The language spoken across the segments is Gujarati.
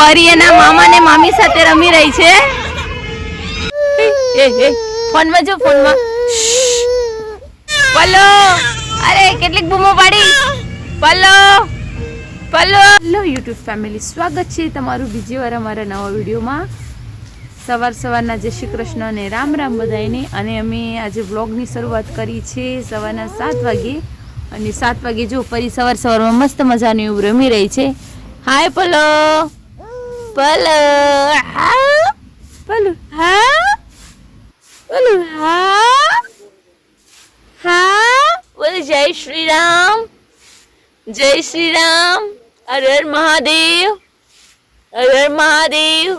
પરી એના મામા ને મામી સાથે રમી રહી છે. ફોનમાં જો ફોનમાં. પલ્લો અરે કેટલીક બૂમો પાડી. પલ્લો પલ્લો. હેલો યુટ્યુબ ફેમિલી, સ્વાગત છે તમારું બીજી વાર અમારા નવા વિડીયોમાં. સવારના જય શ્રી કૃષ્ણ અને રામ રામ બધાને. અને અમે આજે વ્લોગની શરૂઆત કરી છે સવારના 7 વાગે. અને 7 વાગે જો પરી સવારમાં મસ્ત મજાની એવું રમી રહી છે. હાય પલ્લો પલ્લો. હા પલ્લો. હા બોલો. હા હા બોલો. જય શ્રી રામ, જય શ્રી રામ. હર હર મહાદેવ, હર હર મહાદેવ.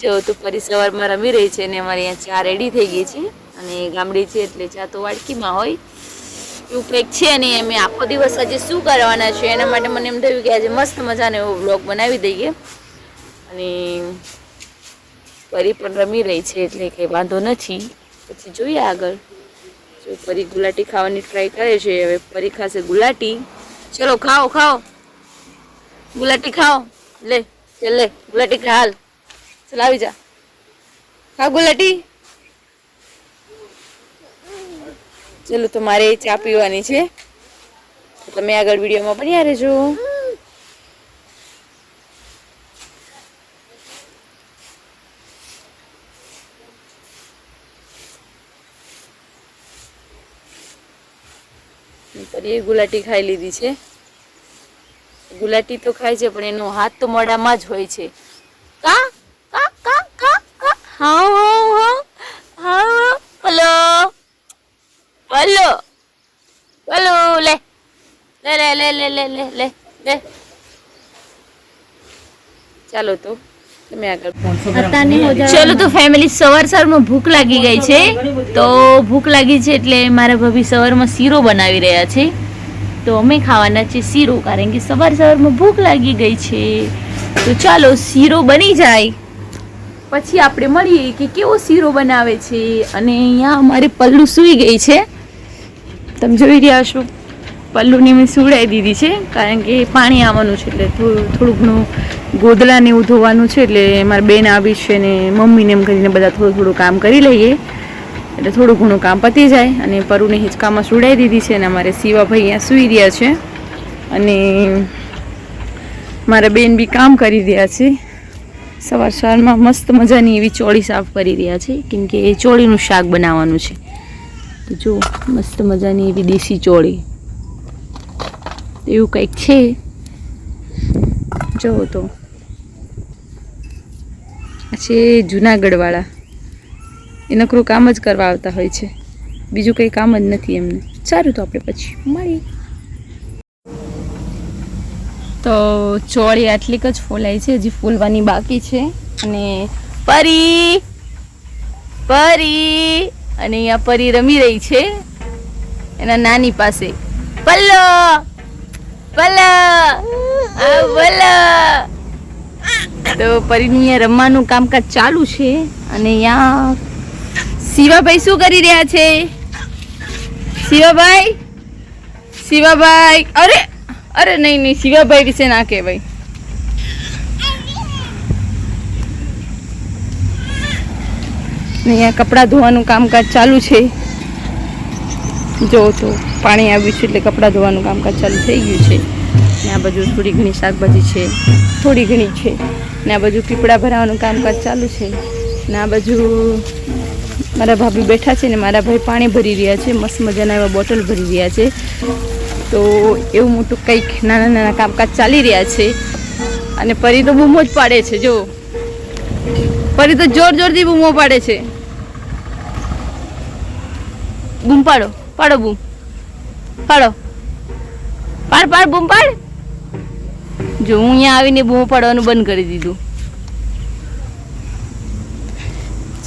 જો તો પરી સવારમાં રમી રહી છે ને અમારે અહીંયા ચા રેડી થઈ ગઈ છે. અને ગામડી છે એટલે ચા તો વાડકીમાં હોય એવું કંઈક છે. અને અમે આખો દિવસ આજે શું કરવાના છે એના માટે મને એમ થયું કે આજે મસ્ત મજાનો એવો વ્લોગ બનાવી દઈએ. અને પરી પણ રમી રહી છે એટલે કંઈ વાંધો નથી. પછી જોઈએ આગળ. જો પરી ગુલાટી ખાવાની ટ્રાય કરે છે. હવે પરી ખાશે ગુલાટી. ચલો ખાઓ ખાઓ ગુલાટી ખાઓ. લે લે ગુલાટી ખા. હાલ ચલ આવી જા, ખા ગુલાટી. ચલો તો મારે ચા પીવાની છે, તમે આગળ વિડીયોમાં બન્યા રહેજો. પરીએ ગુલાટી ખાઈ લીધી છે. ગુલાટી તો ખાય છે પણ એનો હાથ તો મોઢામાં જ હોય છે. કા કા કા કા કા. હા હા હા. પલ્લો પલ્લો પલ્લો. લે લે લે લે લે લે લે લે લે. ચાલો તો તમે આગળ. ચલો તો ફેમિલી, સવારમાં ભૂખ લાગી ગઈ છે. તો ભૂખ લાગી છે એટલે મારા ભાભી સવારમાં શીરો બનાવી રહ્યા છે. તો અમે ખાવાના છે શીરો, કારણ કે સવારમાં ભૂખ લાગી ગઈ છે. તો ચાલો શીરો બની જાય પછી આપણે મળીએ કે કેવો શીરો બનાવે છે. અને અહીંયા અમારી પલ્લુ સૂઈ ગઈ છે, તમે જોઈ રહ્યા છો. પલ્લુને મેં સુવડાવી દીધી છે કારણ કે પાણી આવવાનું છે એટલે થોડું ઘણું ગોદલાને એવું ધોવાનું છે. એટલે મારી બેન આવી છે ને મમ્મીને એમ કરીને બધા થોડું કામ કરી લઈએ એટલે થોડું ઘણું કામ પતી જાય. અને પરુને હિંચકામાં સુવડાવી દીધી છે. અને અમારે શિવાભાઈ અહીંયા સૂઈ રહ્યા છે અને મારા બેન બી કામ કરી રહ્યા છે. સવારમાં મસ્ત મજાની એવી ચોળી સાફ કરી રહ્યા છે કેમ કે એ ચોળીનું શાક બનાવવાનું છે. તો જો મસ્ત મજાની એવી દેશી ચોળી એવું કંઈક છે. જો તો આ છે જુનાગઢવાળા, એ નકરું કામ જ કરવા આવતા હોય છે, બીજું કંઈ કામ જ નથી એમને. સારું તો આપણે પછી મળીએ. તો ચોળી આટલીક જ ફોલાઈ છે, હજી ફૂલવાની બાકી છે. અને પરી પરી અને અહીંયા પરી રમી રહી છે એના નાની પાસે. પલ્લો પલ્લો પલ્લો. તો પરીની અહીંયા રમવાનું કામકાજ ચાલુ છે. અને અહીંયા શિવાભાઈ શું કરી રહ્યા છે? શિવાભાઈ શિવાભાઈ. અરે અરે નહીં નહીં, શિવાભાઈ વિશે ના કહેવાય. અહીંયા કપડાં ધોવાનું કામકાજ ચાલુ છે. જો તો પાણી આવ્યું છે એટલે કપડાં ધોવાનું કામકાજ ચાલુ થઈ ગયું છે. ને આ બાજુ થોડી ઘણી શાકભાજી છે, થોડી ઘણી છે. ને આ બાજુ પીપળા ભરાવાનું કામકાજ ચાલુ છે. ને આ બાજુ મારા ભાભી બેઠા છે ને મારા ભાઈ પાણી ભરી રહ્યા છે. મસ્ત મજાના એવા બોટલ ભરી રહ્યા છે. તો એવું મોટું કંઈક નાના નાના કામકાજ ચાલી રહ્યા છે. અને પરી તો બૂમો જ પાડે છે. જો પરી તો જોર જોરથી બૂમો પાડે છે. બૂમ પાડો પાડો બૂમ પાડો, પાડ પાડ બૂમ પાડ. જો હું અહીંયા આવીને બૂમો પાડવાનું બંધ કરી દીધું.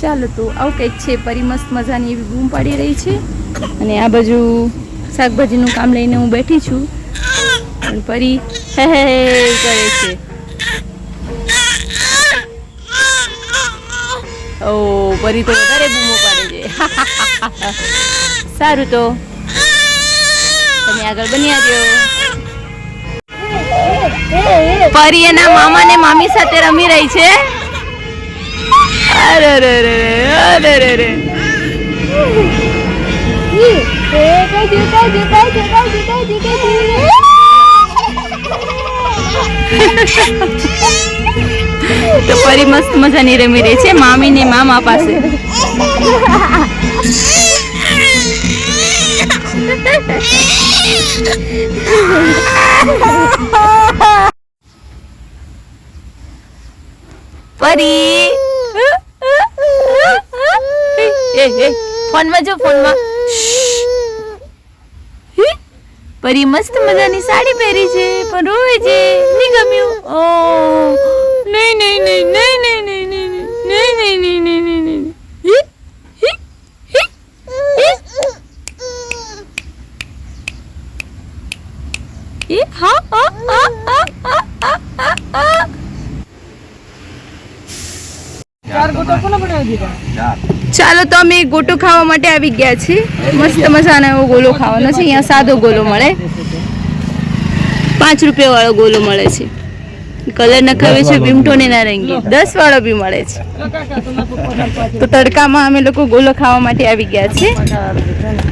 ચાલો તો આવું કંઈક છે. પરી મસ્ત મજાની એવી બૂમ પાડી રહી છે. અને આ બાજુ શાકભાજીનું કામ લઈને હું બેઠી છું. અને પરી હે હે કરે છે. ઓ પરી તો વધારે બૂમો પાડે છે. સારું તો તમે આગળ બન્યા રહ્યો. પરી એના મામા ને મામી સાથે રમી રહી છે. અરે રે રે અરે રે રે. તો પરી મસ્ત મજાની રમી રહી છે મામી ને મામા પાસે. પરી ફોનમાં જો ફોનમાં. પરી મસ્ત મજાની સાડી પહેરી છે પણ રોવે છે. નહીં ગમ્યું? ઓ નહીં નહીં નહીં નહીં નહીં નહીં નહીં નહીં નહીં નહીં નહીં નહીં નહીં. ચાલો તો અમે ગોટો ખાવા માટે આવી ગયા છીએ. મસ્ત મજાનો એવો ગોલો ખાવાનો છે. અહીંયા સાદો ગોલો મળે, 5 રૂપિયા વાળો ગોલો મળે છે. કલર નખાવે છે વિમટો ને નારંગી. 10 વાળો બી મળે છે. તો તડકામાં અમે લોકો ગોલો ખાવા માટે આવી ગયા છીએ.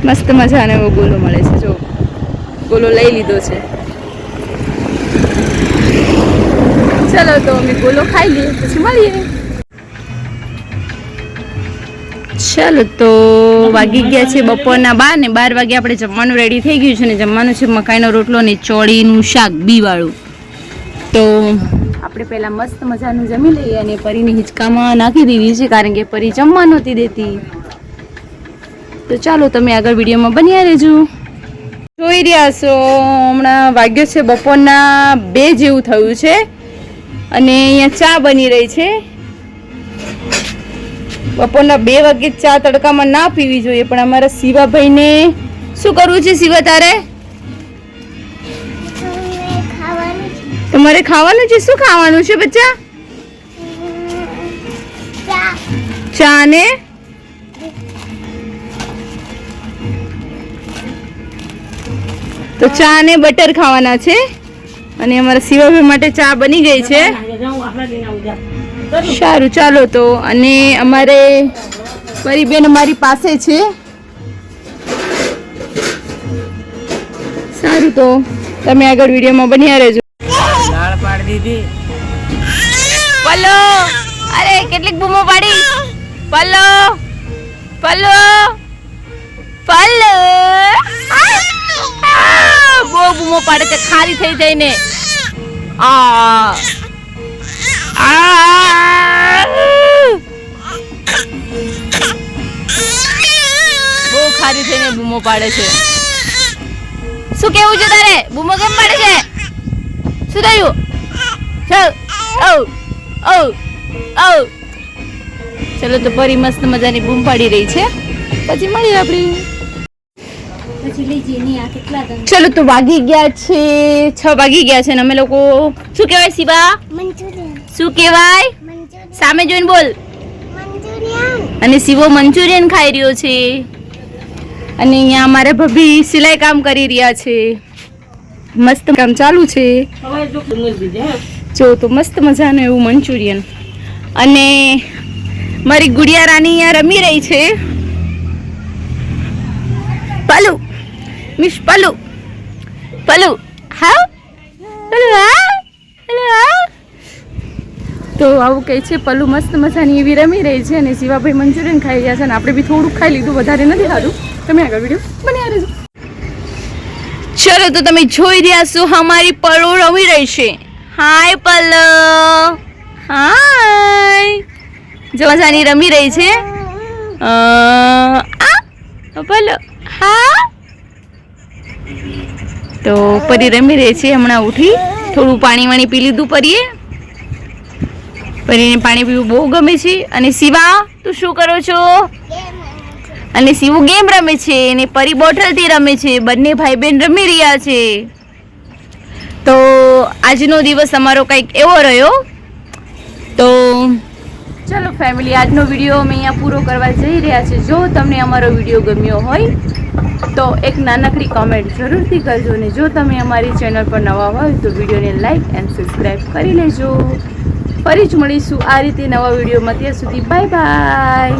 મસ્ત મજાનો એવો ગોલો મળે છે. જો ગોલો લઈ લીધો છે. ચલો તો અમે ગોલો ખાઈ લઈએ પછી મળીએ. ચાલો તો વાગી ગયા છે બપોરના 12 ને 12 વાગે આપણે જમવાનું રેડી થઈ ગયું છે. ને જમવાનું છે મકાઈનો રોટલો ને ચોળીનું શાક બી વાળું. તો આપણે પહેલા મસ્ત મજાનું જમી લઈએ અને પરીને હિંચકામાં નાખી દીધી છે કારણ કે પરી જમવા નહોતી દેતી. તો ચાલો તમે આગળ વિડીયોમાં બન્યા રહેજો. જોઈ રહ્યા છો હમણાં વાગ્યો છે બપોરના 2 જેવું થયું છે અને અહીંયા ચા બની રહી છે. બપોરના 2 વાગે ચા તડકામાં ના પીવી જોઈએ પણ અમારા શિવાભાઈને શું કરવું છે? શિવા તારે તમારે ખાવાનું છે? શું ખાવાનું છે બચ્ચા? ચા ને તો ચા ને બટર ખાવાના છે અને અમારા શિવાભાઈ માટે ચા બની ગઈ છે. સારું ચાલો તો. અને અમારે મારી બેન અમારી પાસે છે. સારું તો તમે આગળ વિડીયોમાં બન્યા રહેજો. દાળ પાડી દીધી. પલ્લો અરે કેટલીક બૂમો પાડી. પલ્લો પલ્લો પલ્લો બહુ બૂમો પાડે છે. ખાલી થઈ જાય ને. બહુ ખારી થઈને બૂમો પાડે છે. શું કેવું છે તારે? બૂમો કેમ પાડે છે? શું થયું? ચલો તો પરી મસ્ત મજાની બૂમ પાડી રહી છે. પછી મળીએ આપણે. ચલો તો વાગી ગયા છે 6 વાગી ગયા છે ને અમે લોકો શું કહેવાય શિવા? શું કહેવાય? સામે જોઈને બોલ. અને શિવો મંચુરિયન ખાઈ રહ્યો છે અને અહીંયા અમારા ભાભી સિલાઈ કામ કરી રહ્યા છે. મસ્ત કામ ચાલુ છે. જો તો મસ્ત મજાનું એવું મંચુરિયન. અને મારી ગુડિયા રાની અહીંયા રમી રહી છે. પલુ મિસ પલુ પલુ હા પલુ હા પલુ હા. તો આવું કહે છે. પલુ મસ્ત મજાની એવી રમી રહી છે અને શિવાભાઈ મંચુરિયન ખાઈ રહ્યા છે અને આપણે બી થોડુંક ખાઈ લીધું, વધારે નથી ખાધું. તમે આગળ વિડીયો બન્યા રહેજો. ચલો તો તમે જોઈ રહ્યા છો અમારી પલુ રમી રહી છે. હાય પલુ હાય. જો મજાની રમી રહી છે. પલુ હા. તો પરી રમી રહી છે. હમણાં ઉઠી થોડું પાણી વાણી પી લીધું પરીએ. પરીને પાણી પીવું બહુ ગમે છે. અને શિવા તું શું કરો છો? અને શિવું ગેમ રમે છે અને પરી બોટલથી રમે છે. બંને ભાઈ બહેન રમી રહ્યા છે. તો આજનો દિવસ અમારો કંઈક એવો રહ્યો. તો ચલો ફેમિલી, આજનો વિડીયો અમે અહીંયા પૂરો કરવા જઈ રહ્યા છે. જો તમને અમારો વિડીયો ગમ્યો હોય તો એક નાનકડી કમેન્ટ જરૂરથી કરજો, ને જો તમે અમારી ચેનલ પર નવા હોય તો વિડીયોને લાઈક એન્ડ સબસ્ક્રાઈબ કરી લેજો. ફરી જ મળીશું આ રીતે નવા વિડીયોમાં. ત્યાં સુધી બાય બાય.